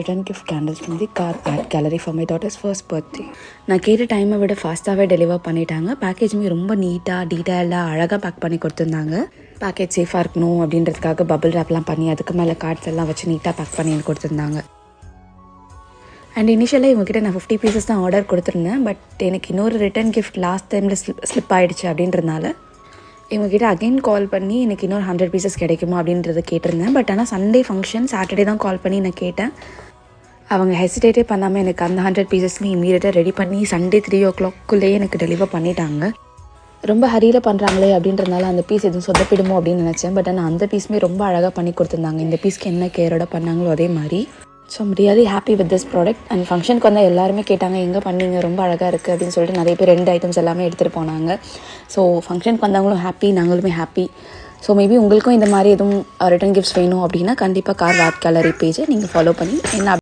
Return gift candles from the car art gallery for my daughter's first birthday. நான் கேட்ட டைமை விட ஃபாஸ்ட்டாகவே deliver பண்ணிட்டாங்க. பேக்கேஜுமே ரொம்ப நீட்டாக டீட்டெயிலாக அழகாக பேக் பண்ணி கொடுத்துருந்தாங்க. பேக்கேஜ் சேஃபாக இருக்கணும் அப்படின்றதுக்காக பபிள் ரேப்லாம் பண்ணி அதுக்கு மேலே கார்ட்ஸ் எல்லாம் வச்சு நீட்டாக பேக் பண்ணி கொடுத்துருந்தாங்க. அண்ட் இனிஷியலாக இவங்ககிட்ட நான் 50 பீசஸ் தான் ஆர்டர் கொடுத்துருந்தேன். பட் எனக்கு இன்னொரு ரிட்டர்ன் கிஃப்ட் லாஸ்ட் டைமில் ஸ்லிப் ஆகிடுச்சு அப்படின்றதுனால இவங்ககிட்ட அகெயின் கால் பண்ணி எனக்கு இன்னொரு 100 பீசஸ் கிடைக்குமா அப்படின்றத கேட்டிருந்தேன். பட் ஆனால் சண்டே ஃபங்க்ஷன் சாட்டர்டே தான் கால் பண்ணி நான் கேட்டேன். அவங்க ஹெசிடேட்டே பண்ணாமல் எனக்கு அந்த 100 பீசஸ்மே இமீடியட்டாக ரெடி பண்ணி சண்டே 3 o'clock எனக்கு டெலிவர் பண்ணிட்டாங்க. ரொம்ப ஹரியில் பண்ணுறாங்களே அப்படின்றதுனால அந்த பீஸ் எதுவும் சொதப்பிடுமோ அப்படின்னு நினச்சேன். பட் ஆனால் அந்த பீஸுமே ரொம்ப அழகாக பண்ணி கொடுத்துருந்தாங்க. இந்த பீஸ்க்கு என்ன கேரோட பண்ணாங்களோ அதே மாதிரி. So I'm really happy with this product. And ஃபங்க்ஷனுக்கு வந்தால் எல்லாருமே கேட்டாங்க எங்கே பண்ணீங்க, ரொம்ப அழகாக இருக்குது அப்படின்னு சொல்லிட்டு நிறைய பேர் 2 ஐட்டம்ஸ் எல்லாமே எடுத்துகிட்டு போனாங்க. ஸோ ஃபங்க்ஷனுக்கு வந்தவங்களும் ஹாப்பி, நாங்களுமே ஹாப்பி. ஸோ மேபி உங்களுக்கும் இந்த மாதிரி எதுவும் ரிட்டர்ன் கிஃப்ட்ஸ் வேணும் அப்படின்னா கண்டிப்பாக கார் ஆர்ட் கேலரி பேஜை நீங்கள் ஃபாலோ பண்ணி என்ன